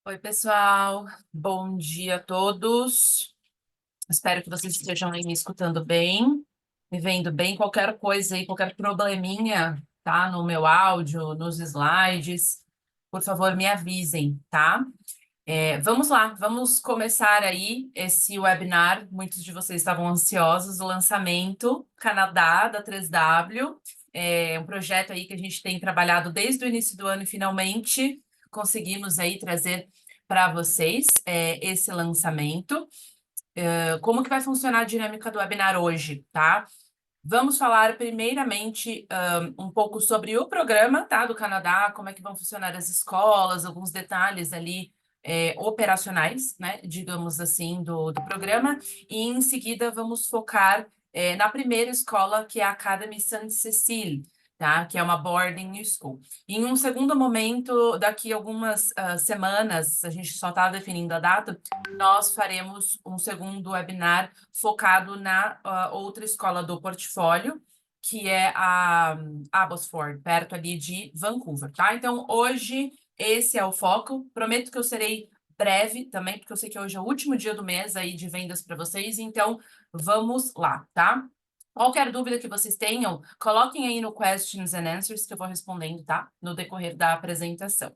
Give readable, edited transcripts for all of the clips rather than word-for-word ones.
Oi, pessoal. Bom dia a todos. Espero que vocês estejam aí me escutando bem, me vendo bem. Qualquer coisa aí, qualquer probleminha, tá? No meu áudio, nos slides, por favor, me avisem, tá? Vamos lá, vamos começar aí esse webinar. Muitos de vocês estavam ansiosos, o lançamento Canadá da 3W. É um projeto aí que a gente tem trabalhado desde o início do ano e finalmente conseguimos aí trazer para vocês esse lançamento. Como que vai funcionar a dinâmica do webinar hoje, tá? Vamos falar primeiramente um pouco sobre o programa, tá, do Canadá, como é que vão funcionar as escolas, alguns detalhes ali operacionais, né, digamos assim, do programa, e em seguida vamos focar na primeira escola, que é a Academy Sainte-Cécile, tá, que é uma boarding school. Em um segundo momento, daqui a algumas semanas, a gente só está definindo a data, nós faremos um segundo webinar focado na outra escola do portfólio, que é a Abbotsford, perto ali de Vancouver, tá? Então, hoje, esse é o foco. Prometo que eu serei breve também, porque eu sei que hoje é o último dia do mês aí de vendas para vocês, então vamos lá, tá? Qualquer dúvida que vocês tenham, coloquem aí no Questions and Answers que eu vou respondendo, tá? No decorrer da apresentação.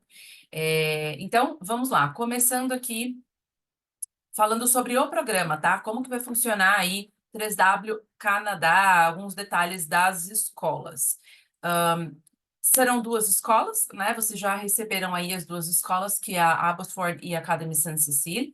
Então, vamos lá. Começando aqui falando sobre o programa, tá? Como que vai funcionar aí 3W Canadá, alguns detalhes das escolas. Serão duas escolas, né? Vocês já receberam aí as duas escolas, que é a Abbotsford e a Academy Sainte-Cécile.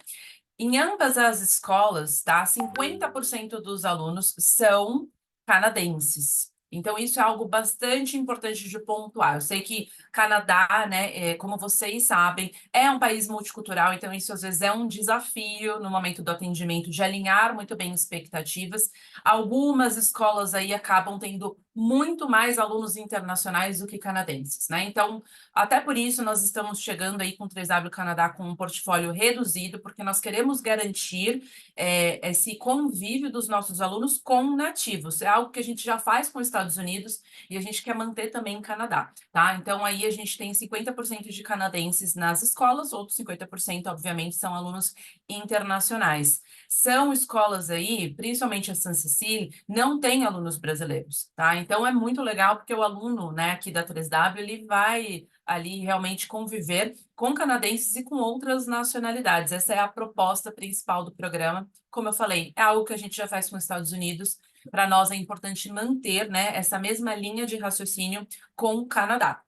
Em ambas as escolas, tá? 50% dos alunos são canadenses. Então, isso é algo bastante importante de pontuar. Eu sei que Canadá, né, como vocês sabem, é um país multicultural, então isso às vezes é um desafio no momento do atendimento de alinhar muito bem expectativas. Algumas escolas aí acabam tendo muito mais alunos internacionais do que canadenses, né? Então, até por isso, nós estamos chegando aí com o 3W Canadá com um portfólio reduzido, porque nós queremos garantir esse convívio dos nossos alunos com nativos. É algo que a gente já faz com os Estados Unidos e a gente quer manter também em Canadá, tá? Então, aí a gente tem 50% de canadenses nas escolas, outros 50%, obviamente, são alunos internacionais. São escolas aí, principalmente a San Cecília, não tem alunos brasileiros, tá? Então, é muito legal porque o aluno, né, aqui da 3W, ele vai ali realmente conviver com canadenses e com outras nacionalidades. Essa é a proposta principal do programa. Como eu falei, é algo que a gente já faz com os Estados Unidos. Para nós é importante manter, né, essa mesma linha de raciocínio com o Canadá.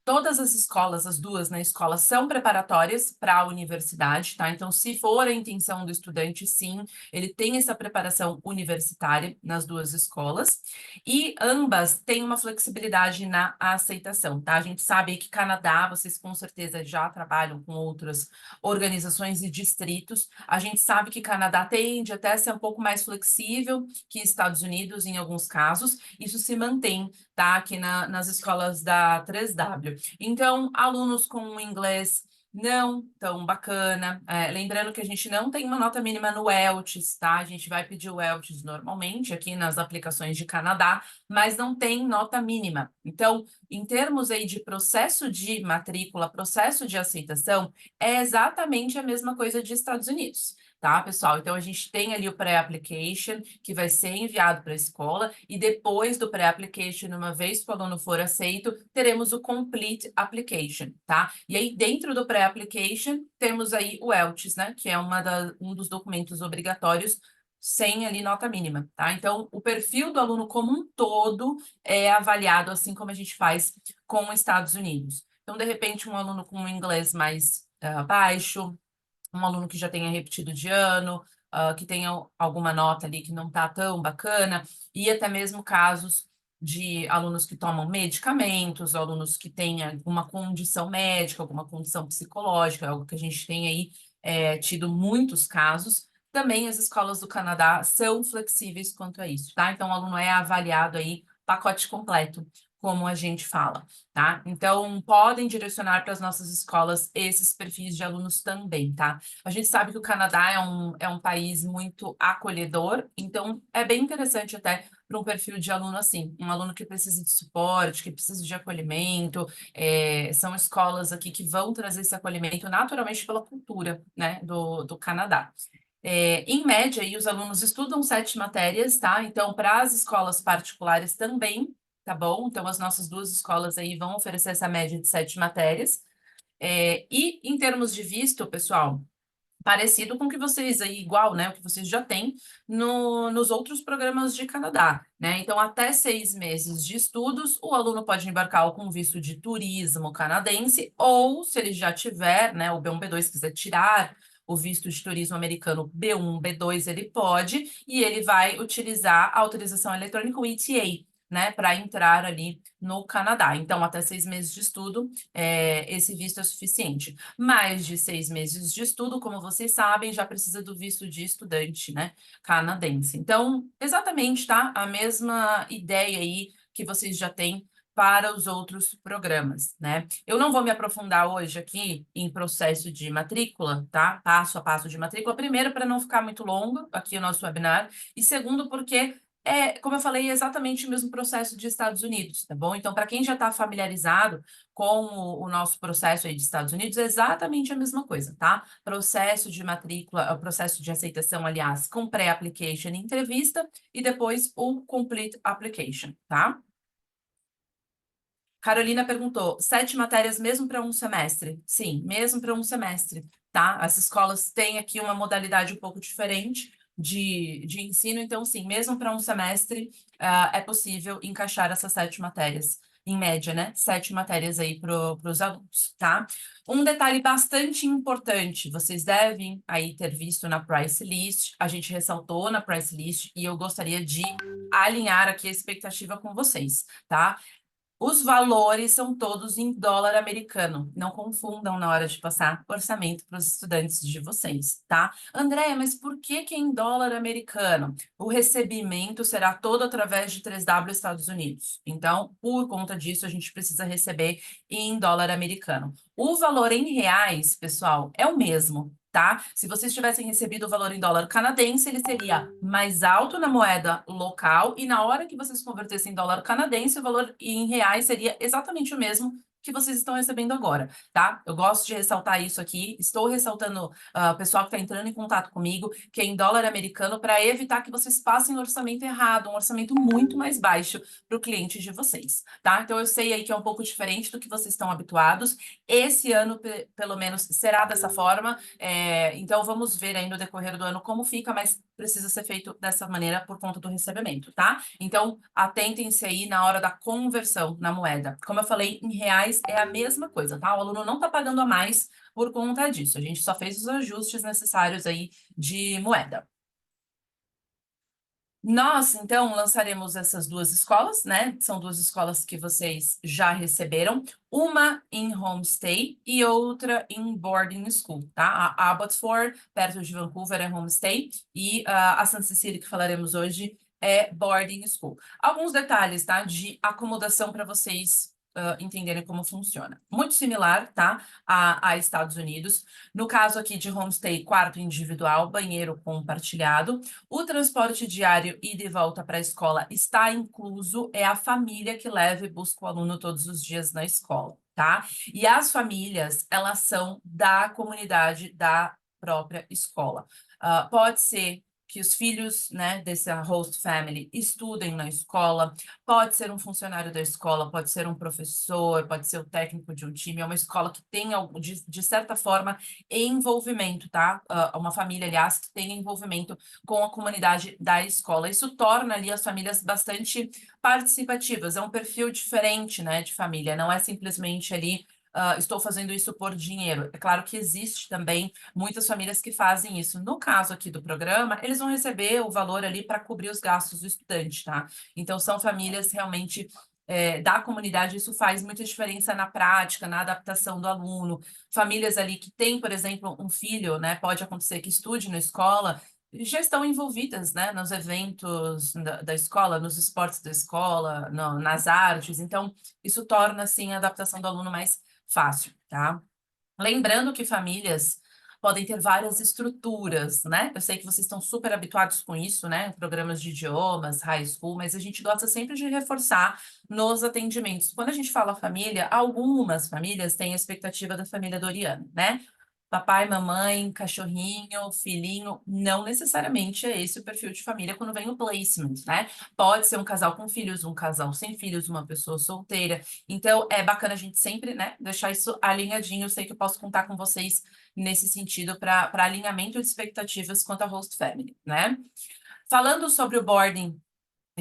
Todas as escolas, as duas na escola, são preparatórias para a universidade, tá? Então, se for a intenção do estudante, sim, ele tem essa preparação universitária nas duas escolas. E ambas têm uma flexibilidade na aceitação, tá? A gente sabe que Canadá, vocês com certeza já trabalham com outras organizações e distritos. A gente sabe que Canadá tende até a ser um pouco mais flexível que Estados Unidos em alguns casos. Isso se mantém, tá? Aqui nas escolas da 3W. Então, alunos com um inglês não tão bacana. Lembrando que a gente não tem uma nota mínima no ELTS, tá? A gente vai pedir o ELTS normalmente aqui nas aplicações de Canadá, mas não tem nota mínima. Então, em termos aí de processo de matrícula, processo de aceitação, é exatamente a mesma coisa de Estados Unidos. Tá, pessoal? Então, a gente tem ali o pré-application, que vai ser enviado para a escola, e depois do pré-application, uma vez que o aluno for aceito, teremos o complete application, tá? E aí, dentro do pré-application, temos aí o ELTS, né? Que é um dos documentos obrigatórios, sem ali nota mínima, tá? Então, o perfil do aluno como um todo é avaliado assim como a gente faz com os Estados Unidos. Então, de repente, um aluno com um inglês mais baixo, um aluno que já tenha repetido de ano, que tenha alguma nota ali que não está tão bacana, e até mesmo casos de alunos que tomam medicamentos, alunos que têm alguma condição médica, alguma condição psicológica, algo que a gente tem aí tido muitos casos. Também as escolas do Canadá são flexíveis quanto a isso, tá? Então, o aluno é avaliado aí pacote completo, como a gente fala, tá? Então, podem direcionar para as nossas escolas esses perfis de alunos também, tá? A gente sabe que o Canadá é um país muito acolhedor, então é bem interessante até para um perfil de aluno assim, um aluno que precisa de suporte, que precisa de acolhimento. São escolas aqui que vão trazer esse acolhimento naturalmente pela cultura, né, do Canadá. Em média, aí, os alunos estudam 7 matérias, tá? Então, para as escolas particulares também, tá bom? Então, as nossas duas escolas aí vão oferecer essa média de 7 matérias. E em termos de visto, pessoal, parecido com o que vocês aí, igual, né? O que vocês já têm nos outros programas de Canadá, né? Então, até 6 meses de estudos, o aluno pode embarcar com visto de turismo canadense, ou se ele já tiver, né, o B1, B2, quiser tirar o visto de turismo americano B1, B2, ele pode, e ele vai utilizar a autorização eletrônica, o ETA, né, para entrar ali no Canadá. Então, até 6 meses de estudo, esse visto é suficiente. Mais de 6 meses de estudo, como vocês sabem, já precisa do visto de estudante, né, canadense. Então, exatamente, tá? A mesma ideia aí que vocês já têm para os outros programas, né? Eu não vou me aprofundar hoje aqui em processo de matrícula, tá? Passo a passo de matrícula. Primeiro, para não ficar muito longo aqui o nosso webinar, e segundo, porque como eu falei, é exatamente o mesmo processo de Estados Unidos, tá bom? Então, para quem já está familiarizado com o nosso processo aí de Estados Unidos, é exatamente a mesma coisa, tá? Processo de matrícula, o processo de aceitação, aliás, com pré-application e entrevista, e depois o complete application, tá? Carolina perguntou: 7 matérias mesmo para um semestre? Sim, mesmo para um semestre, tá? As escolas têm aqui uma modalidade um pouco diferente de ensino, então, sim, mesmo para um semestre, é possível encaixar essas 7 matérias, em média, né? 7 matérias aí para os alunos, tá? Um detalhe bastante importante, vocês devem aí ter visto na price list, a gente ressaltou na price list, e eu gostaria de alinhar aqui a expectativa com vocês, tá? Os valores são todos em dólar americano. Não confundam na hora de passar orçamento para os estudantes de vocês, tá? Andréia, mas por que que é em dólar americano? O recebimento será todo através de 3W Estados Unidos. Então, por conta disso, a gente precisa receber em dólar americano. O valor em reais, pessoal, é o mesmo, tá? Se vocês tivessem recebido o valor em dólar canadense, ele seria mais alto na moeda local, e na hora que vocês convertessem em dólar canadense, o valor em reais seria exatamente o mesmo que vocês estão recebendo agora, tá? Eu gosto de ressaltar isso aqui. Estou ressaltando, o pessoal que está entrando em contato comigo, que é em dólar americano, para evitar que vocês passem o orçamento errado, um orçamento muito mais baixo para o cliente de vocês, tá? Então, eu sei aí que é um pouco diferente do que vocês estão habituados. Esse ano, pelo menos, será dessa forma. Então, vamos ver aí no decorrer do ano como fica, mas precisa ser feito dessa maneira por conta do recebimento, tá? Então, atentem-se aí na hora da conversão na moeda. Como eu falei, em reais é a mesma coisa, tá? O aluno não está pagando a mais por conta disso. A gente só fez os ajustes necessários aí de moeda. Nós, então, lançaremos essas duas escolas, né? São duas escolas que vocês já receberam, uma em homestay e outra em boarding school, tá? A Abbotsford, perto de Vancouver, é homestay, e a San Cecília, que falaremos hoje, é boarding school. Alguns detalhes, tá? De acomodação para vocês entenderem como funciona. Muito similar, tá? A Estados Unidos. No caso aqui de homestay, quarto individual, banheiro compartilhado. O transporte diário ida e volta para a escola está incluso, é a família que leva e busca o aluno todos os dias na escola, tá? E as famílias, elas são da comunidade da própria escola. Pode ser que os filhos, né, dessa host family estudem na escola, pode ser um funcionário da escola, pode ser um professor, pode ser o técnico de um time, é uma escola que tem, de certa forma, envolvimento, tá? Uma família, aliás, que tem envolvimento com a comunidade da escola. Isso torna ali as famílias bastante participativas, é um perfil diferente, né, de família, não é simplesmente ali. Estou fazendo isso por dinheiro. É claro que existe também muitas famílias que fazem isso. No caso aqui do programa, eles vão receber o valor ali para cobrir os gastos do estudante, tá? Então, são famílias realmente da comunidade, isso faz muita diferença na prática, na adaptação do aluno. Famílias ali que têm, por exemplo, um filho, né? Pode acontecer que estude na escola, já estão envolvidas, né, nos eventos da escola, nos esportes da escola, nas artes. Então, isso torna, assim, a adaptação do aluno mais fácil, tá? Lembrando que famílias podem ter várias estruturas, né? Eu sei que vocês estão super habituados com isso, né? Programas de idiomas, high school, mas a gente gosta sempre de reforçar nos atendimentos. Quando a gente fala família, algumas famílias têm a expectativa da família Doriana, né? Papai, mamãe, cachorrinho, filhinho, não necessariamente é esse o perfil de família quando vem o placement, né? Pode ser um casal com filhos, um casal sem filhos, uma pessoa solteira. Então, é bacana a gente sempre, né, deixar isso alinhadinho. Eu sei que eu posso contar com vocês nesse sentido para alinhamento de expectativas quanto a host family, né? Falando sobre o boarding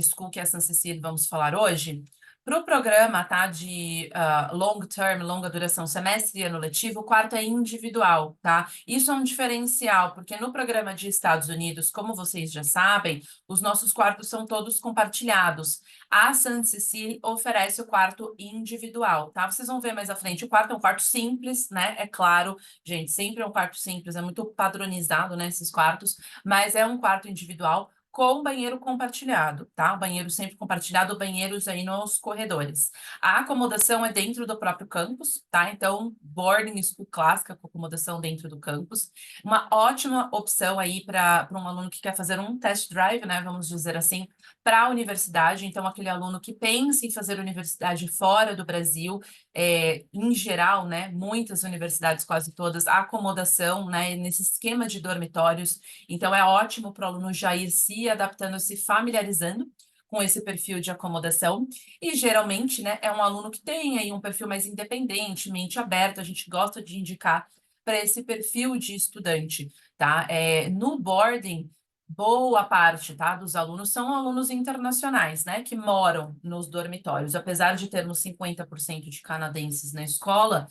school, que é a San Cecília, vamos falar hoje. Para o programa, tá, de long term, longa duração, semestre e ano letivo, o quarto é individual, tá? Isso é um diferencial, porque no programa de Estados Unidos, como vocês já sabem, os nossos quartos são todos compartilhados. A San Cecília oferece o quarto individual, tá? Vocês vão ver mais à frente, o quarto é um quarto simples, né? É claro, gente, sempre é um quarto simples, é muito padronizado, né, esses quartos, mas é um quarto individual com banheiro compartilhado, tá? Banheiro sempre compartilhado, banheiros aí nos corredores. A acomodação é dentro do próprio campus, tá? Então, boarding school clássica com acomodação dentro do campus. Uma ótima opção aí para um aluno que quer fazer um test drive, né? Vamos dizer assim, para a universidade. Então, aquele aluno que pensa em fazer universidade fora do Brasil, em geral, né? Muitas universidades, quase todas, a acomodação, né? Nesse esquema de dormitórios. Então, é ótimo para o aluno já ir se adaptando, se familiarizando com esse perfil de acomodação. E, geralmente, né, é um aluno que tem aí um perfil mais independente, mente aberta, a gente gosta de indicar para esse perfil de estudante, tá? No boarding, boa parte, tá, dos alunos são alunos internacionais, né, que moram nos dormitórios. Apesar de termos 50% de canadenses na escola,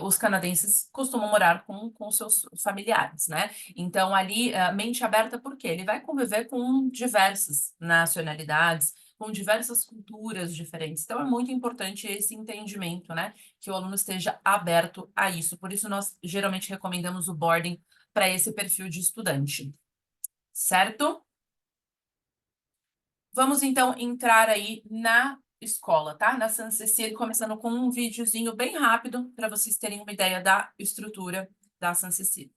os canadenses costumam morar com seus familiares, né? Então, ali, mente aberta, por quê? Ele vai conviver com diversas nacionalidades, com diversas culturas diferentes. Então, é muito importante esse entendimento, né? Que o aluno esteja aberto a isso. Por isso, nós geralmente recomendamos o boarding para esse perfil de estudante, certo? Vamos, então, entrar aí na escola, tá? Na San Cecília, começando com um videozinho bem rápido para vocês terem uma ideia da estrutura da San Cecília.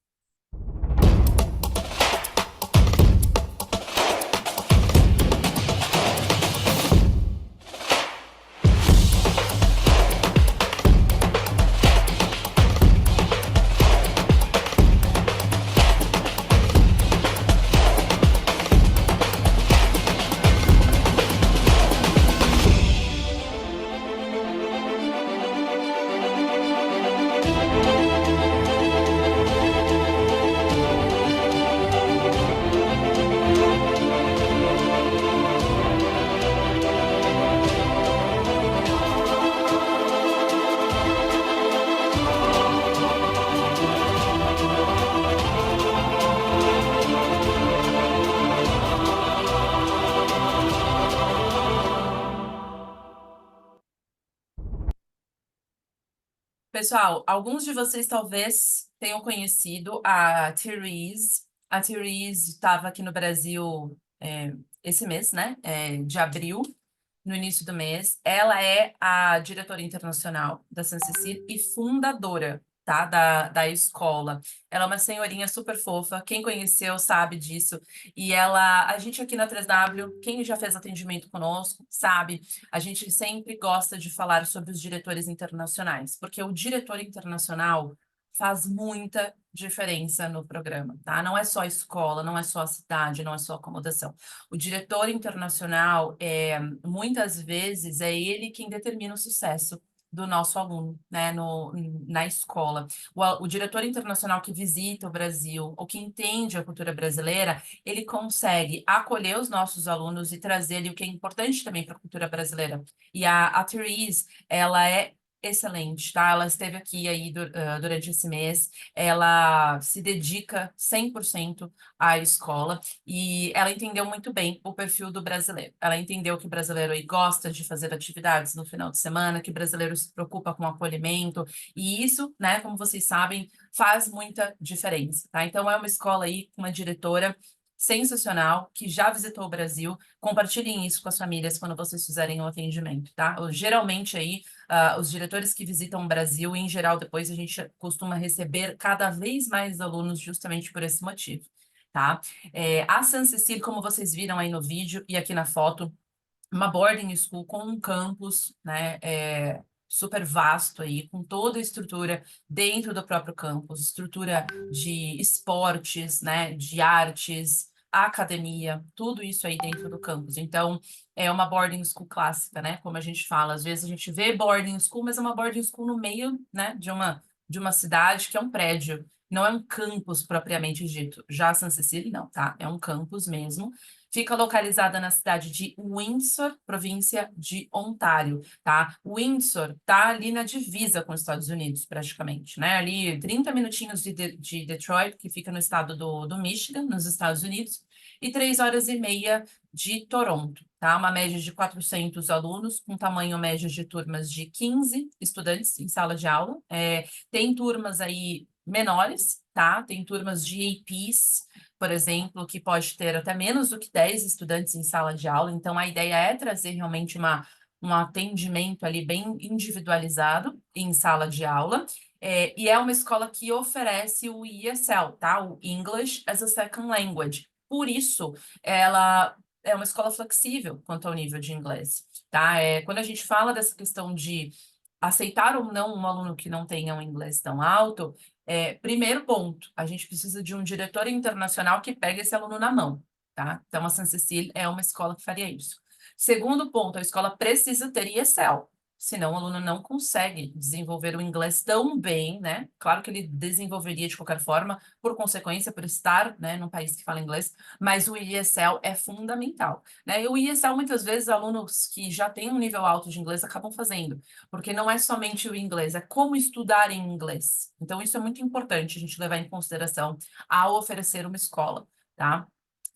Pessoal, alguns de vocês talvez tenham conhecido a Therese. A Therese estava aqui no Brasil esse mês, né? De abril, no início do mês. Ela é a diretora internacional da San Cecília e fundadora, tá? Da escola. Ela é uma senhorinha super fofa. Quem conheceu sabe disso. E a gente aqui na 3W, quem já fez atendimento conosco, sabe, a gente sempre gosta de falar sobre os diretores internacionais, porque o diretor internacional faz muita diferença no programa, tá? Não é só a escola, não é só a cidade, não é só a acomodação. O diretor internacional, muitas vezes, é ele quem determina o sucesso do nosso aluno, né, na escola. O diretor internacional que visita o Brasil, ou que entende a cultura brasileira, ele consegue acolher os nossos alunos e trazer ali o que é importante também para a cultura brasileira. E a Therese, ela é excelente, tá? Ela esteve aqui aí durante esse mês, ela se dedica 100% à escola e ela entendeu muito bem o perfil do brasileiro. Ela entendeu que o brasileiro aí gosta de fazer atividades no final de semana, que o brasileiro se preocupa com o acolhimento, e isso, né, como vocês sabem, faz muita diferença, tá? Então, é uma escola aí com uma diretora sensacional, que já visitou o Brasil. Compartilhem isso com as famílias quando vocês fizerem o atendimento, tá? Geralmente aí, os diretores que visitam o Brasil, em geral, depois a gente costuma receber cada vez mais alunos justamente por esse motivo, tá? A San Cecília, como vocês viram aí no vídeo e aqui na foto, uma boarding school com um campus, né, super vasto aí, com toda a estrutura dentro do próprio campus, estrutura de esportes, né, de artes, academia, tudo isso aí dentro do campus. Então, é uma boarding school clássica, né, como a gente fala. Às vezes a gente vê boarding school, mas é uma boarding school no meio, né, de uma cidade que é um prédio. Não é um campus propriamente dito. Já a San Cecília, não, tá? É um campus mesmo. Fica localizada na cidade de Windsor, província de Ontário, tá? Windsor tá ali na divisa com os Estados Unidos, praticamente, né? Ali 30 minutinhos de Detroit, que fica no estado do Michigan, nos Estados Unidos, e 3 horas e meia de Toronto, tá? Uma média de 400 alunos, com tamanho médio de turmas de 15 estudantes em sala de aula. Tem turmas aí menores, tá? Tem turmas de APs, por exemplo, que pode ter até menos do que 10 estudantes em sala de aula. Então, a ideia é trazer realmente um atendimento ali bem individualizado em sala de aula. E é uma escola que oferece o ESL, tá? O English as a Second Language. Por isso, ela é uma escola flexível quanto ao nível de inglês, tá? Quando a gente fala dessa questão de aceitar ou não um aluno que não tenha um inglês tão alto, primeiro ponto, a gente precisa de um diretor internacional que pegue esse aluno na mão, tá? Então, a San Cecília é uma escola que faria isso. Segundo ponto, a escola precisa ter ESL, senão o aluno não consegue desenvolver o inglês tão bem, né? Claro que ele desenvolveria de qualquer forma, por consequência, por estar, né, num país que fala inglês, mas o ESL é fundamental, né? E o ESL, muitas vezes, alunos que já têm um nível alto de inglês acabam fazendo, porque não é somente o inglês, é como estudar em inglês. Então, isso é muito importante a gente levar em consideração ao oferecer uma escola, tá?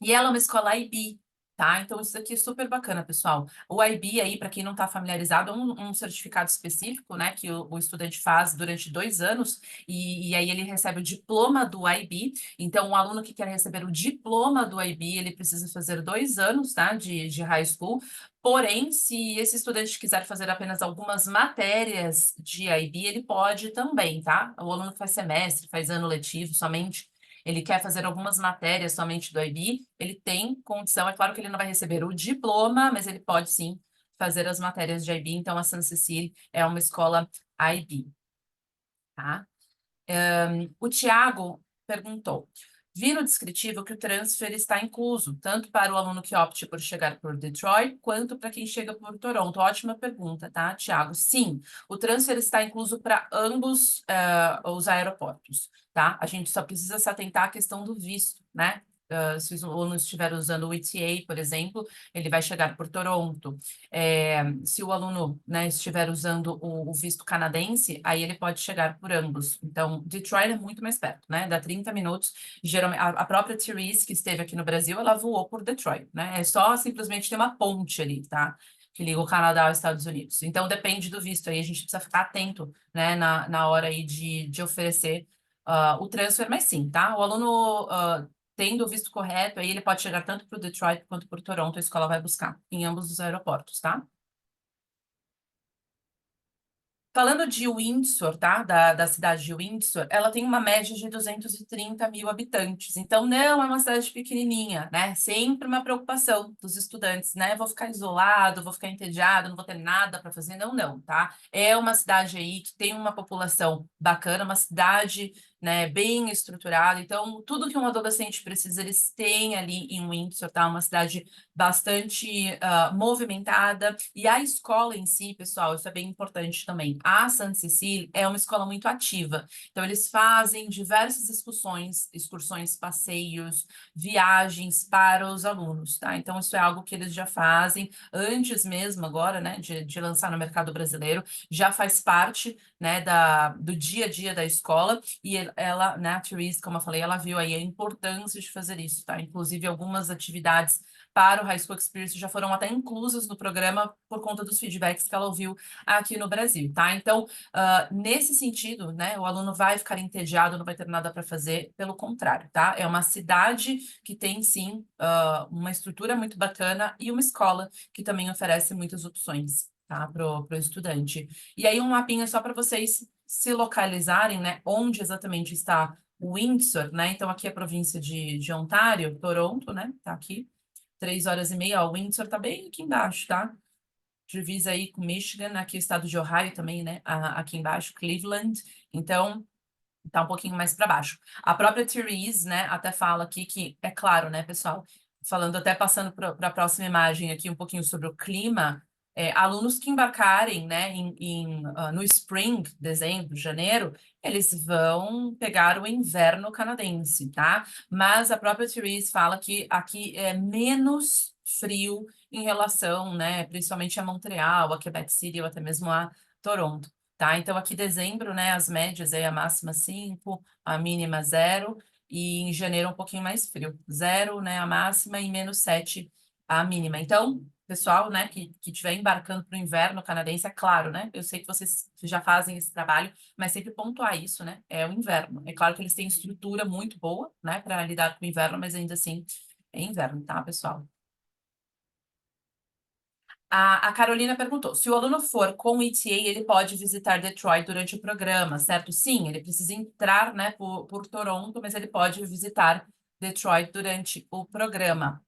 E ela é uma escola IB, tá? Então, isso aqui é super bacana, pessoal. O IB aí, para quem não está familiarizado, é um certificado específico, né, que o estudante faz durante 2 anos, e aí ele recebe o diploma do IB. Então, o aluno que quer receber o diploma do IB, ele precisa fazer 2 anos, tá, de high school. Porém, se esse estudante quiser fazer apenas algumas matérias de IB, ele pode também, tá? O aluno que faz semestre, faz ano letivo somente, ele quer fazer algumas matérias somente do IB, ele tem condição, é claro que ele não vai receber o diploma, mas ele pode sim fazer as matérias de IB, então a San Cecília é uma escola IB, tá? O Tiago perguntou: vi no descritivo que o transfer está incluso, tanto para o aluno que opte por chegar por Detroit, quanto para quem chega por Toronto. Ótima pergunta, tá, Tiago? Sim, o transfer está incluso para ambos os aeroportos, tá? A gente só precisa se atentar à questão do visto, né? Se o aluno estiver usando o ETA, por exemplo, ele vai chegar por Toronto. Se o aluno, né, estiver usando o visto canadense, aí ele pode chegar por ambos. Então, Detroit é muito mais perto, né? Dá 30 minutos. Geralmente, a própria Therese, que esteve aqui no Brasil, ela voou por Detroit, né? É só simplesmente ter uma ponte ali, tá? Que liga o Canadá aos Estados Unidos. Então, depende do visto. Aí a gente precisa ficar atento, né, na hora aí de oferecer o transfer, mas sim, tá? O aluno tendo o visto correto, aí ele pode chegar tanto para o Detroit quanto para o Toronto, a escola vai buscar em ambos os aeroportos, tá? Falando de Windsor, tá? Da cidade de Windsor, ela tem uma média de 230 mil habitantes. Então, não é uma cidade pequenininha, né? Sempre uma preocupação dos estudantes, né? Vou ficar isolado, vou ficar entediado, não vou ter nada para fazer. Não, não, tá? É uma cidade aí que tem uma população bacana, uma cidade, né, bem estruturada. Então, tudo que um adolescente precisa, eles têm ali em Windsor, tá? Uma cidade bastante movimentada. E a escola em si, pessoal, isso é bem importante também. A Santa Cecília é uma escola muito ativa. Então, eles fazem diversas excursões, passeios, viagens para os alunos, tá? Então, isso é algo que eles já fazem antes mesmo, agora, né, de lançar no mercado brasileiro, já faz parte, né, do dia a dia da escola. E ela, né, a Therese, como eu falei, ela viu aí a importância de fazer isso, tá? Inclusive, algumas atividades para o High School Experience já foram até inclusas no programa por conta dos feedbacks que ela ouviu aqui no Brasil, tá? Então, nesse sentido, né, o aluno vai ficar entediado, não vai ter nada para fazer, pelo contrário, tá? É uma cidade que tem, sim, uma estrutura muito bacana e uma escola que também oferece muitas opções. tá? Pro estudante. E aí um mapinha só para vocês se localizarem, né? Onde exatamente está Windsor, né? Então aqui é a província de Ontário, Toronto, né? Tá aqui. 3 horas e meia, ó, Windsor tá bem aqui embaixo, tá? Divisa aí com Michigan, aqui o estado de Ohio também, né? Aqui embaixo, Cleveland. Então, tá um pouquinho mais para baixo. A própria Therese, né, até fala aqui que, é claro, né, pessoal, falando até passando para a próxima imagem aqui um pouquinho sobre o clima, alunos que embarcarem, né, no spring, dezembro, janeiro, eles vão pegar o inverno canadense, tá? Mas a própria Therese fala que aqui é menos frio em relação, né, principalmente a Montreal, a Quebec City ou até mesmo a Toronto. Tá? Então, aqui dezembro, né, as médias aí, a máxima 5, a mínima 0, e em janeiro um pouquinho mais frio. 0, né, a máxima e -7 a mínima. Então, pessoal, né, que estiver embarcando para o inverno canadense, é claro, né, eu sei que vocês já fazem esse trabalho, mas sempre pontuar isso, né, é o inverno. É claro que eles têm estrutura muito boa, né, para lidar com o inverno, mas ainda assim é inverno, tá, pessoal? A Carolina perguntou: se o aluno for com o ETA, ele pode visitar Detroit durante o programa, certo? Sim, ele precisa entrar, né, por Toronto, mas ele pode visitar Detroit durante o programa.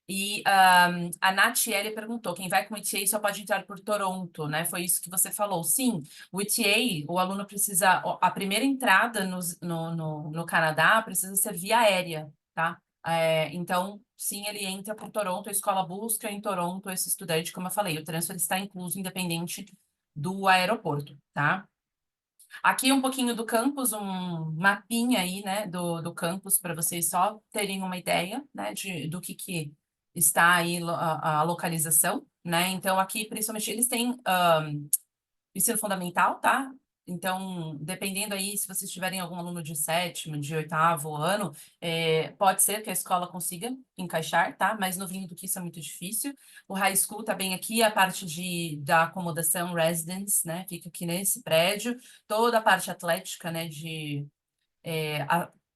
E a Natiele perguntou: quem vai com o ETA só pode entrar por Toronto, né? Foi isso que você falou. Sim, o ETA, o aluno precisa. A primeira entrada no Canadá precisa ser via aérea, tá? Então, sim, ele entra por Toronto, a escola busca em Toronto esse estudante, como eu falei, o transfer está incluso, independente do aeroporto, tá? Aqui um pouquinho do campus, um mapinha aí, né, do campus, para vocês só terem uma ideia, né, do que está aí a localização, né? Então, aqui, principalmente, eles têm ensino fundamental, tá? Então, dependendo aí, se vocês tiverem algum aluno de sétimo, de oitavo ano, pode ser que a escola consiga encaixar, tá? Mas no vindo que isso é muito difícil. O high school tá bem aqui, a parte da acomodação residence, né? Fica aqui nesse prédio. Toda a parte atlética, né?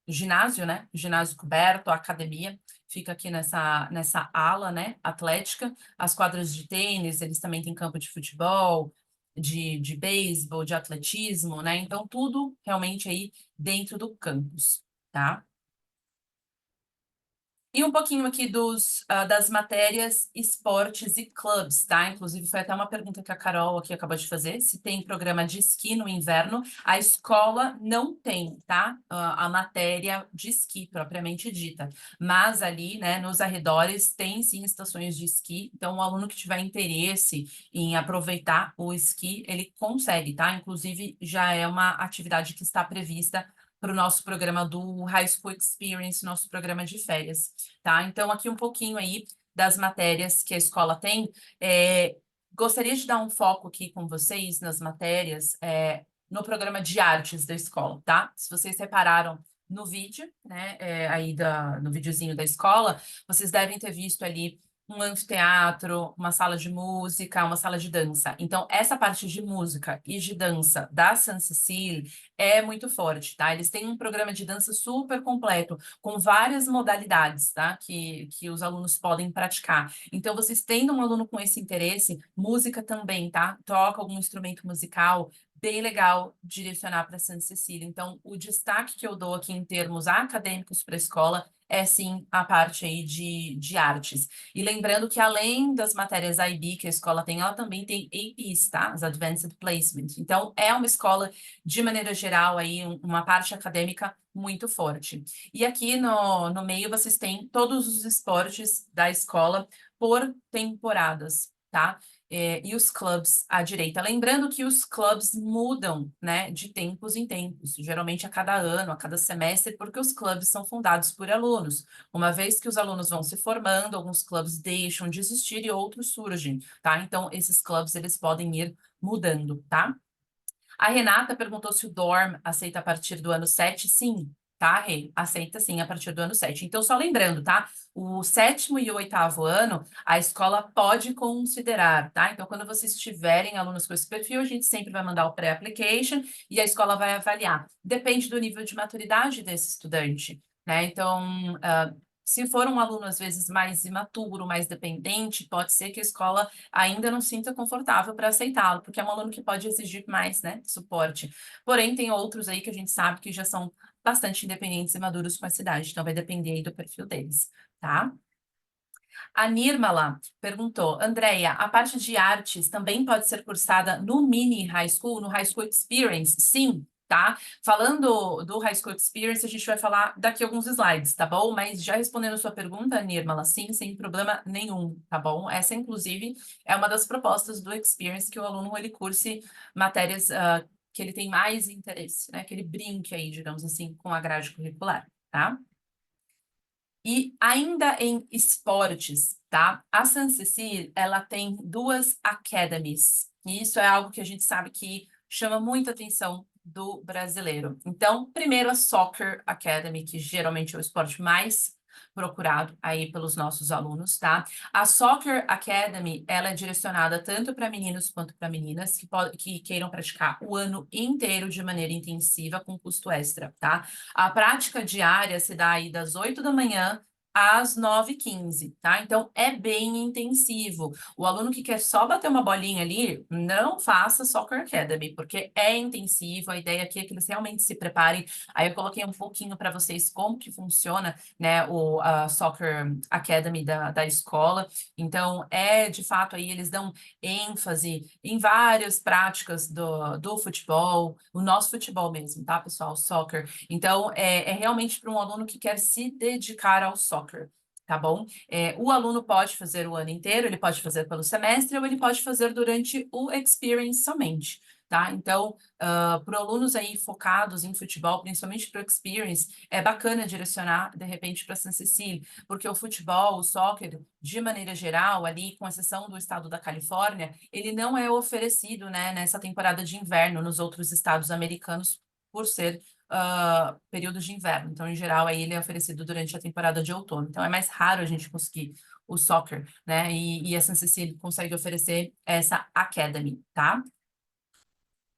Ginásio, né? Ginásio coberto, a academia, fica aqui nessa ala, né? Atlética. As quadras de tênis, eles também têm campo de futebol, de beisebol, de atletismo, né? Então, tudo realmente aí dentro do campus, tá? E um pouquinho aqui das matérias esportes e clubes, tá? Inclusive, foi até uma pergunta que a Carol aqui acabou de fazer, se tem programa de esqui no inverno. A escola não tem, tá? A matéria de esqui, propriamente dita. Mas ali, né, nos arredores, tem sim estações de esqui. Então, o aluno que tiver interesse em aproveitar o esqui, ele consegue, tá? Inclusive, já é uma atividade que está prevista para o nosso programa do High School Experience, nosso programa de férias, tá? Então, aqui um pouquinho aí das matérias que a escola tem. Gostaria de dar um foco aqui com vocês nas matérias, no programa de artes da escola, tá? Se vocês repararam no vídeo, né, aí no videozinho da escola, vocês devem ter visto ali um anfiteatro, uma sala de música, uma sala de dança. Então, essa parte de música e de dança da San Cecile é muito forte, tá? Eles têm um programa de dança super completo, com várias modalidades, tá? Que os alunos podem praticar. Então, vocês tendo um aluno com esse interesse, música também, tá? Toca algum instrumento musical, bem legal direcionar para Santa Cecília. Então, o destaque que eu dou aqui em termos acadêmicos para a escola é sim a parte aí de artes. E lembrando que além das matérias IB que a escola tem, ela também tem APs, tá? As Advanced Placement. Então, é uma escola de maneira geral, aí, uma parte acadêmica muito forte. E aqui no meio vocês têm todos os esportes da escola por temporadas, tá? E os clubes à direita. Lembrando que os clubes mudam, né, de tempos em tempos, geralmente a cada ano, a cada semestre, porque os clubes são fundados por alunos. Uma vez que os alunos vão se formando, alguns clubes deixam de existir e outros surgem, tá? Então, esses clubes, eles podem ir mudando, tá? A Renata perguntou se o DORM aceita a partir do ano 7. Sim, tá, Rê? Aceita sim a partir do ano 7. Então, só lembrando, tá? O sétimo e o oitavo ano, a escola pode considerar, tá? Então, quando vocês tiverem alunos com esse perfil, a gente sempre vai mandar o pré-application e a escola vai avaliar. Depende do nível de maturidade desse estudante, né? Então, Se for um aluno, às vezes, mais imaturo, mais dependente, pode ser que a escola ainda não sinta confortável para aceitá-lo, porque é um aluno que pode exigir mais, né, suporte. Porém, tem outros aí que a gente sabe que já são bastante independentes e maduros com essa idade, então vai depender aí do perfil deles, tá? A Nirmala perguntou, Andréia, a parte de artes também pode ser cursada no mini high school, no High School Experience? Sim, tá? Falando do High School Experience, a gente vai falar daqui a alguns slides, tá bom? Mas já respondendo a sua pergunta, Nirmala, sim, sem problema nenhum, tá bom? Essa, inclusive, é uma das propostas do Experience, que o aluno, ele curse matérias que ele tem mais interesse, né? Que ele brinque aí, digamos assim, com a grade curricular, tá? E ainda em esportes, tá? A San Cecile, ela tem 2 academies. E isso é algo que a gente sabe que chama muita atenção do brasileiro. Então, primeiro a Soccer Academy, que geralmente é o esporte mais procurado aí pelos nossos alunos, tá? A Soccer Academy, ela é direcionada tanto para meninos quanto para meninas que queiram praticar o ano inteiro de maneira intensiva com custo extra, tá? A prática diária se dá aí das 8 da manhã às 9h15, tá? Então, é bem intensivo. O aluno que quer só bater uma bolinha ali, não faça Soccer Academy, porque é intensivo. A ideia aqui é que eles realmente se preparem. Aí eu coloquei um pouquinho para vocês como que funciona, né, a Soccer Academy da escola. Então, de fato, aí eles dão ênfase em várias práticas do futebol, o nosso futebol mesmo, tá, pessoal? Soccer. Então, é realmente para um aluno que quer se dedicar ao soccer, tá bom? O aluno pode fazer o ano inteiro, ele pode fazer pelo semestre ou ele pode fazer durante o experience somente, tá? Então, para alunos aí focados em futebol, principalmente para o experience, é bacana direcionar, de repente, para San Cecília, porque o futebol, o soccer, de maneira geral, ali, com exceção do estado da Califórnia, ele não é oferecido, né, nessa temporada de inverno nos outros estados americanos, por ser períodos de inverno. Então, em geral, aí ele é oferecido durante a temporada de outono. Então, é mais raro a gente conseguir o soccer, né? E a San Cecília consegue oferecer essa academy, tá?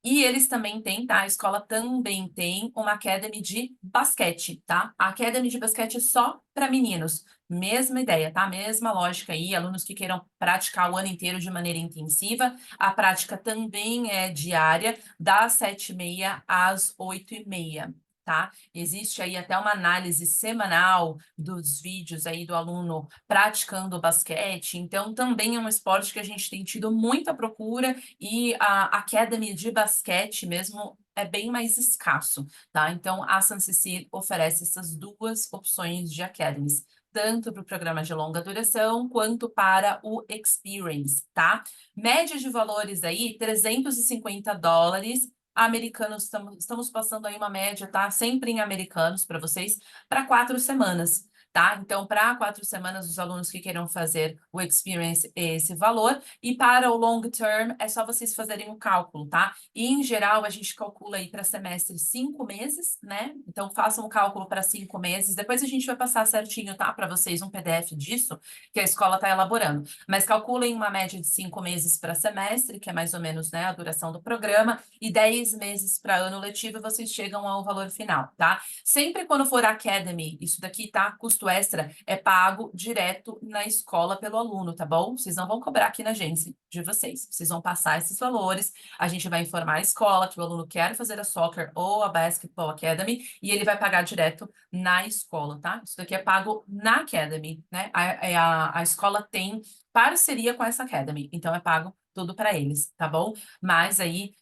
E eles também têm, tá? A escola também tem uma academy de basquete, tá? A academy de basquete é só para meninos. Mesma ideia, tá? Mesma lógica aí, alunos que queiram praticar o ano inteiro de maneira intensiva. A prática também é diária, das 7h30 às 8h30. Tá? Existe aí até uma análise semanal dos vídeos aí do aluno praticando basquete, então também é um esporte que a gente tem tido muita procura e a Academy de basquete mesmo é bem mais escasso, tá? Então, a San Cecile oferece essas 2 opções de academies, tanto para o programa de longa duração, quanto para o Experience, tá? Média de valores aí, $350, americanos, estamos passando aí uma média, tá? Sempre em americanos para vocês, para 4 semanas. Tá? Então, para 4 semanas, os alunos que queiram fazer o experience, esse valor, e para o long term, é só vocês fazerem o cálculo, tá? E, em geral, a gente calcula aí para semestre 5 meses, né? Então, façam o cálculo para 5 meses. Depois a gente vai passar certinho, tá? Para vocês um PDF disso, que a escola está elaborando. Mas calculem uma média de 5 meses para semestre, que é mais ou menos, né, a duração do programa, e 10 meses para ano letivo, vocês chegam ao valor final, tá? Sempre quando for academy, isso daqui, tá? Custo extra é pago direto na escola pelo aluno, tá bom? Vocês não vão cobrar aqui na agência de vocês. Vocês vão passar esses valores, a gente vai informar a escola que o aluno quer fazer a Soccer ou a Basketball Academy e ele vai pagar direto na escola, tá? Isso daqui é pago na Academy, né? A escola tem parceria com essa Academy, então é pago tudo para eles, tá bom? Mas aí,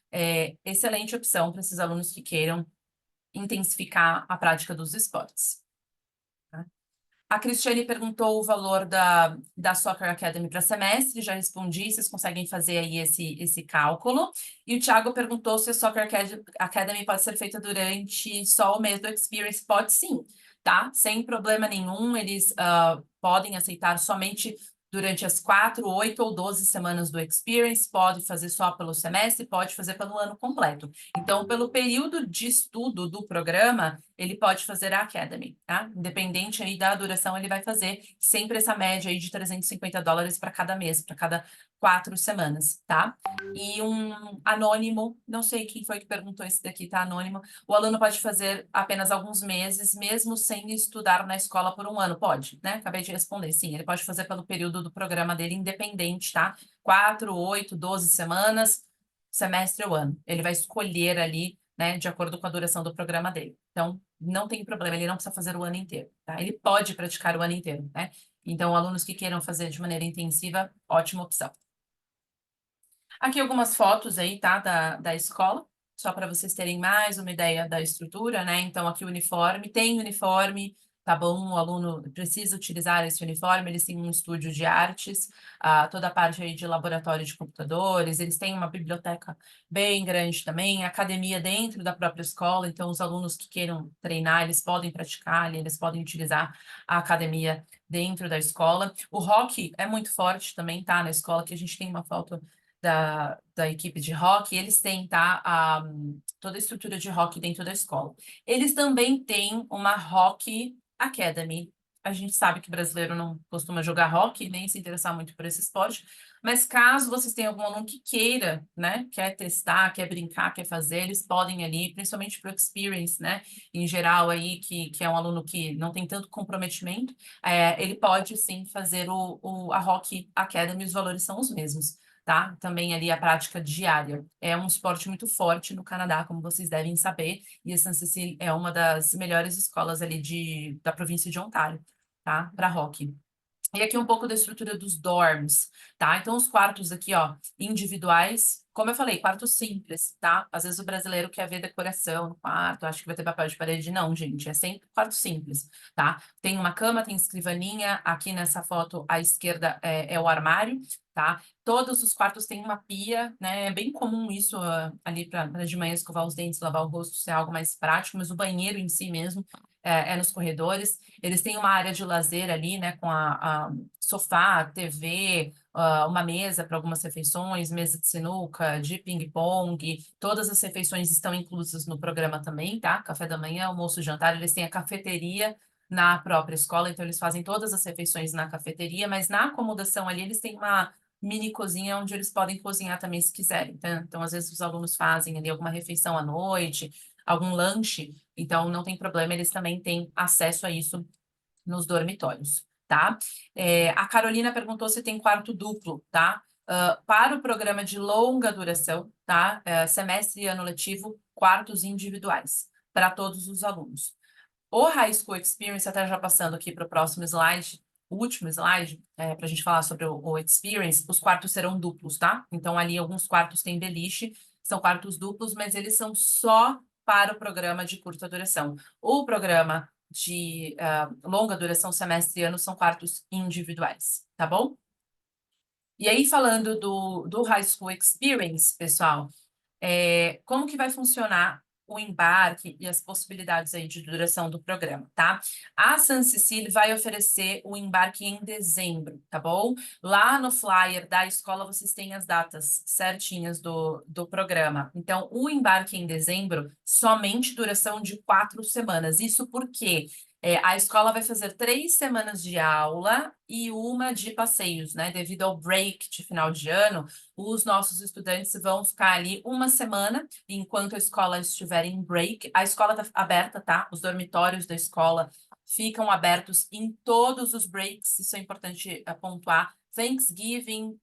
excelente opção para esses alunos que queiram intensificar a prática dos esportes. Tá? A Cristiane perguntou o valor da Soccer Academy para semestre, já respondi, vocês conseguem fazer aí esse cálculo. E o Thiago perguntou se a Soccer Academy pode ser feita durante só o mês do Experience. Pode sim, tá? Sem problema nenhum, eles podem aceitar somente durante as 4, 8 ou 12 semanas do Experience, pode fazer só pelo semestre, pode fazer pelo ano completo. Então, pelo período de estudo do programa, ele pode fazer a Academy, tá? Independente aí da duração, ele vai fazer sempre essa média aí de $350 para cada mês, para cada 4 semanas, tá? E um anônimo, não sei quem foi que perguntou esse daqui, tá? Anônimo. O aluno pode fazer apenas alguns meses, mesmo sem estudar na escola por um ano. Pode, né? Acabei de responder. Sim, ele pode fazer pelo período do programa dele independente, tá? 4, 8, 12 semanas, semestre ou ano. Ele vai escolher ali, né, de acordo com a duração do programa dele. Então, não tem problema, ele não precisa fazer o ano inteiro, tá? Ele pode praticar o ano inteiro, né? Então, alunos que queiram fazer de maneira intensiva, ótima opção. Aqui algumas fotos aí, tá, da escola, só para vocês terem mais uma ideia da estrutura, né? Então, aqui o uniforme, tem uniforme, tá bom? O aluno precisa utilizar esse uniforme, eles têm um estúdio de artes, toda a parte aí de laboratório de computadores, eles têm uma biblioteca bem grande também, academia dentro da própria escola, então os alunos que queiram treinar, eles podem praticar ali, eles podem utilizar a academia dentro da escola. O rock é muito forte também, tá? Na escola, que a gente tem uma foto da equipe de rock, eles têm, tá, toda a estrutura de rock dentro da escola. Eles também têm uma Rock Academy. A gente sabe que brasileiro não costuma jogar rock, nem se interessar muito por esse esporte, mas caso vocês tenham algum aluno que queira, né, quer testar, quer brincar, quer fazer, eles podem ali, principalmente para o experience, né, em geral aí, que é um aluno que não tem tanto comprometimento, ele pode sim fazer a Rock Academy, os valores são os mesmos, tá? Também ali a prática diária. É um esporte muito forte no Canadá, como vocês devem saber, e a Saint-Cécile é uma das melhores escolas ali da província de Ontário, tá? Para hockey. E aqui um pouco da estrutura dos dorms, tá? Então, os quartos aqui, ó, individuais, como eu falei, quarto simples, tá? Às vezes o brasileiro quer ver decoração no quarto, acho que vai ter papel de parede. Não, gente, é sempre quarto simples, tá? Tem uma cama, tem escrivaninha, aqui nessa foto à esquerda é o armário, tá? Todos os quartos têm uma pia, né? É bem comum isso ali para de manhã escovar os dentes, lavar o rosto, ser algo mais prático, mas o banheiro em si mesmo é nos corredores. Eles têm uma área de lazer ali, né, com a sofá, TV, uma mesa para algumas refeições, mesa de sinuca, de ping-pong. Todas as refeições estão inclusas no programa também, tá? Café da manhã, almoço, jantar. Eles têm a cafeteria na própria escola, então eles fazem todas as refeições na cafeteria, mas na acomodação ali eles têm uma mini cozinha onde eles podem cozinhar também se quiserem. Então, às vezes os alunos fazem ali alguma refeição à noite, algum lanche, então não tem problema, eles também têm acesso a isso nos dormitórios, tá? A Carolina perguntou se tem quarto duplo, tá? Para o programa de longa duração, tá? Semestre e ano letivo, quartos individuais para todos os alunos. O High School Experience, até já passando aqui para o próximo slide, o último slide, para a gente falar sobre o Experience, os quartos serão duplos, tá? Então, ali alguns quartos têm beliche, são quartos duplos, mas eles são só para o programa de curta duração. O programa de longa duração, semestre e ano, são quartos individuais, tá bom? E aí, falando do High School Experience, pessoal, como que vai funcionar o embarque e as possibilidades aí de duração do programa, tá? A San Cecília vai oferecer o embarque em dezembro, tá bom? Lá no flyer da escola vocês têm as datas certinhas do programa. Então, o embarque em dezembro, somente duração de 4 semanas. Isso porque a escola vai fazer 3 semanas de aula e uma de passeios, né? Devido ao break de final de ano, os nossos estudantes vão ficar ali uma semana, enquanto a escola estiver em break. A escola está aberta, tá? Os dormitórios da escola ficam abertos em todos os breaks, isso é importante pontuar. Thanksgiving,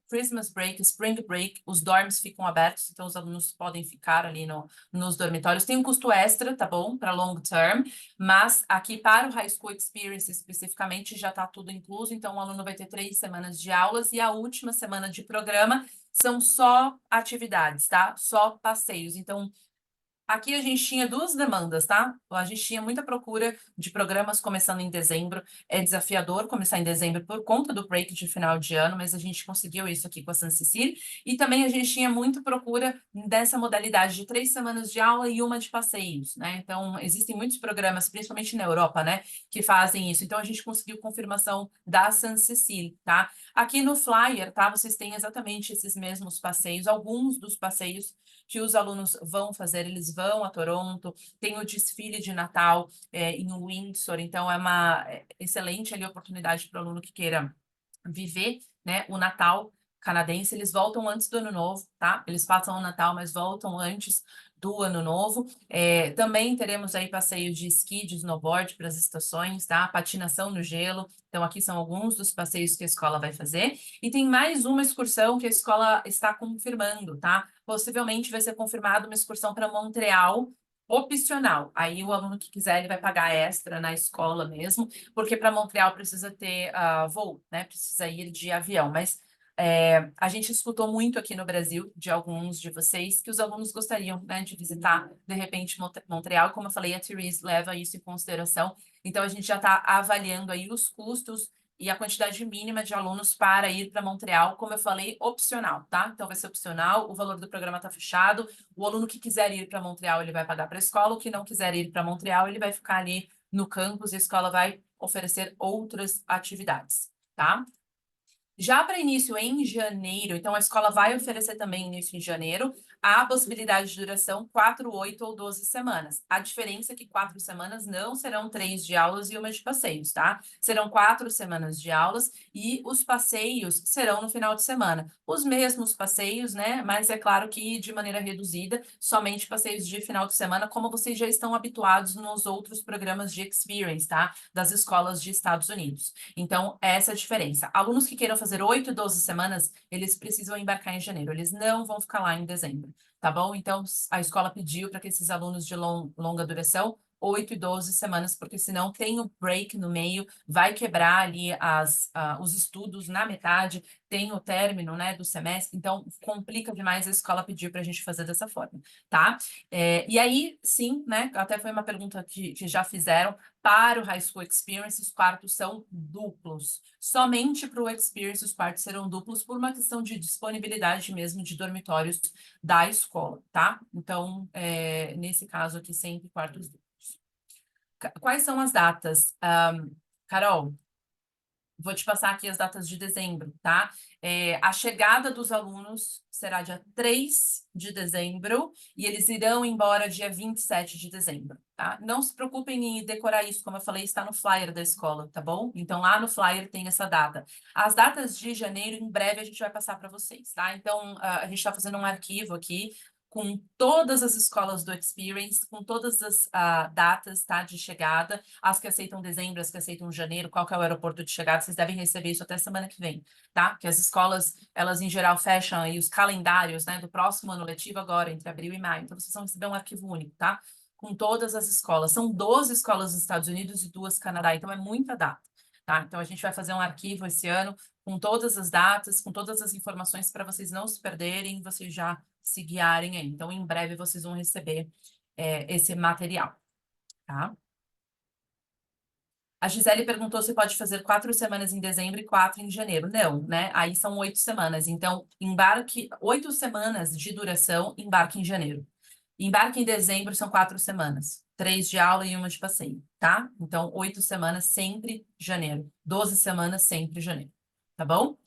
Christmas break, Spring break, os dorms ficam abertos, então os alunos podem ficar ali nos dormitórios. Tem um custo extra, tá bom? Para long term, mas aqui para o High School Experience especificamente já está tudo incluso, então o aluno vai ter 3 semanas de aulas e a última semana de programa são só atividades, tá? Só passeios. Então, aqui a gente tinha 2 demandas, tá? A gente tinha muita procura de programas começando em dezembro. É desafiador começar em dezembro por conta do break de final de ano, mas a gente conseguiu isso aqui com a San Cecília. E também a gente tinha muita procura dessa modalidade de 3 semanas de aula e uma de passeios, né? Então, existem muitos programas, principalmente na Europa, né, que fazem isso. Então, a gente conseguiu confirmação da San Cecília, tá? Aqui no flyer, tá? Vocês têm exatamente esses mesmos passeios, alguns dos passeios que os alunos vão fazer, eles vão a Toronto, tem o desfile de Natal em Windsor, então é uma excelente ali oportunidade para o aluno que queira viver, né, o Natal canadense, eles voltam antes do Ano Novo, tá? Eles passam o Natal, mas voltam antes do Ano Novo. Também teremos aí passeio de esqui, de snowboard para as estações, tá? Patinação no gelo. Então, aqui são alguns dos passeios que a escola vai fazer. E tem mais uma excursão que a escola está confirmando, tá? Possivelmente vai ser confirmada uma excursão para Montreal, opcional. Aí o aluno que quiser, ele vai pagar extra na escola mesmo, porque para Montreal precisa ter voo, né? Precisa ir de avião. Mas a gente escutou muito aqui no Brasil de alguns de vocês que os alunos gostariam, né, de visitar, de repente, Montreal. Como eu falei, a Therese leva isso em consideração. Então, a gente já está avaliando aí os custos e a quantidade mínima de alunos para ir para Montreal, como eu falei, opcional, tá? Então, vai ser opcional, o valor do programa está fechado. O aluno que quiser ir para Montreal, ele vai pagar para a escola. O que não quiser ir para Montreal, ele vai ficar ali no campus e a escola vai oferecer outras atividades, tá? Já para início em janeiro, então a escola vai oferecer também início em janeiro, a possibilidade de duração 4, 8 ou 12 semanas. A diferença é que 4 semanas não serão 3 de aulas e uma de passeios, tá? Serão 4 semanas de aulas e os passeios serão no final de semana. Os mesmos passeios, né? Mas é claro que de maneira reduzida, somente passeios de final de semana, como vocês já estão habituados nos outros programas de experience, tá? Das escolas de Estados Unidos. Então, essa é a diferença. Alunos que queiram fazer 8 e 12 semanas, eles precisam embarcar em janeiro. Eles não vão ficar lá em dezembro, tá bom? Então, a escola pediu para que esses alunos de longa duração 8 e 12 semanas, porque senão tem o break no meio, vai quebrar ali os estudos na metade, tem o término, né, do semestre, então complica demais, a escola pediu para a gente fazer dessa forma, tá? E aí, sim, né, até foi uma pergunta que já fizeram, para o High School Experience, os quartos são duplos. Somente para o Experience, os quartos serão duplos por uma questão de disponibilidade mesmo de dormitórios da escola, tá? Então, nesse caso aqui, sempre quartos duplos. Quais são as datas? Carol, vou te passar aqui as datas de dezembro, tá? A chegada dos alunos será dia 3 de dezembro e eles irão embora dia 27 de dezembro, tá? Não se preocupem em decorar isso, como eu falei, está no flyer da escola, tá bom? Então, lá no flyer tem essa data. As datas de janeiro, em breve, a gente vai passar para vocês, tá? Então, a gente está fazendo um arquivo aqui com todas as escolas do Experience, com todas as datas, tá, de chegada, as que aceitam dezembro, as que aceitam janeiro, qual que é o aeroporto de chegada, vocês devem receber isso até semana que vem, tá? Que as escolas, elas em geral fecham aí os calendários, né, do próximo ano letivo agora, entre abril e maio, então vocês vão receber um arquivo único, tá? Com todas as escolas, são 12 escolas dos Estados Unidos e 2 Canadá, então é muita data, tá? Então a gente vai fazer um arquivo esse ano com todas as datas, com todas as informações para vocês não se perderem, vocês já se guiarem aí. Então, em breve vocês vão receber esse material, tá? A Gisele perguntou se pode fazer 4 semanas em dezembro e 4 em janeiro. Não, né? Aí são 8 semanas. Então, embarque 8 semanas de duração, embarque em janeiro. Embarque em dezembro são 4 semanas. 3 de aula e uma de passeio, tá? Então, 8 semanas sempre janeiro. 12 semanas sempre janeiro. Tá bom?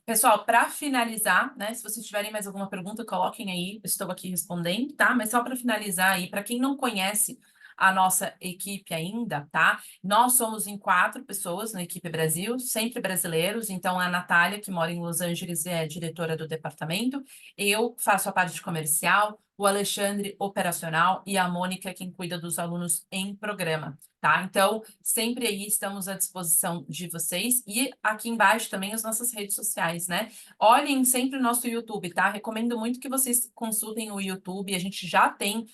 Pessoal, para finalizar, né? Se vocês tiverem mais alguma pergunta, coloquem aí. Eu estou aqui respondendo, tá? Mas só para finalizar aí, para quem não conhece a nossa equipe ainda, tá? Nós somos em 4 pessoas na equipe Brasil, sempre brasileiros. Então, a Natália, que mora em Los Angeles, é diretora do departamento. Eu faço a parte comercial, o Alexandre, operacional, e a Mônica, quem cuida dos alunos em programa, tá? Então, sempre aí estamos à disposição de vocês. E aqui embaixo também as nossas redes sociais, né? Olhem sempre o nosso YouTube, tá? Recomendo muito que vocês consultem o YouTube. A gente já tem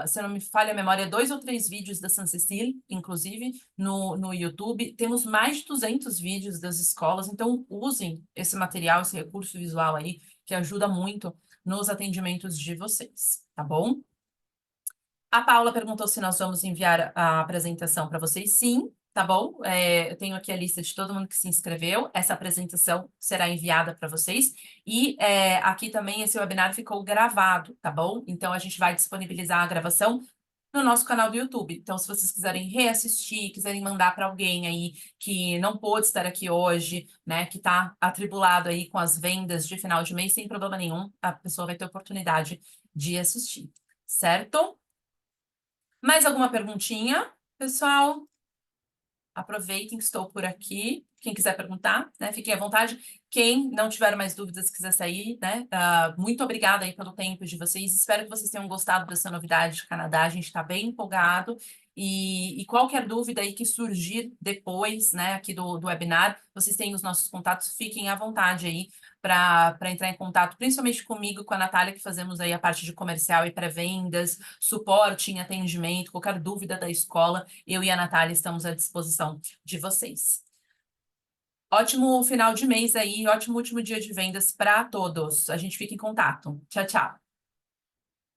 se não me falha a memória, 2 ou 3 vídeos da San Cecile, inclusive, no YouTube. Temos mais de 200 vídeos das escolas, então usem esse material, esse recurso visual aí, que ajuda muito nos atendimentos de vocês, tá bom? A Paula perguntou se nós vamos enviar a apresentação para vocês. Sim, tá bom? Eu tenho aqui a lista de todo mundo que se inscreveu. Essa apresentação será enviada para vocês. E aqui também esse webinar ficou gravado, tá bom? Então, a gente vai disponibilizar a gravação no nosso canal do YouTube. Então, se vocês quiserem reassistir, quiserem mandar para alguém aí que não pôde estar aqui hoje, né, que está atribulado aí com as vendas de final de mês, sem problema nenhum, a pessoa vai ter oportunidade de assistir, certo? Mais alguma perguntinha, pessoal? Aproveitem que estou por aqui. Quem quiser perguntar, né, fiquem à vontade. Quem não tiver mais dúvidas, quiser sair, né, muito obrigada aí pelo tempo de vocês. Espero que vocês tenham gostado dessa novidade de Canadá. A gente está bem empolgado. E qualquer dúvida aí que surgir depois, né, aqui do webinar, vocês têm os nossos contatos, fiquem à vontade aí para entrar em contato, principalmente comigo, com a Natália, que fazemos aí a parte de comercial e pré-vendas, suporte em atendimento, qualquer dúvida da escola, eu e a Natália estamos à disposição de vocês. Ótimo final de mês aí, ótimo último dia de vendas para todos. A gente fica em contato. Tchau, tchau.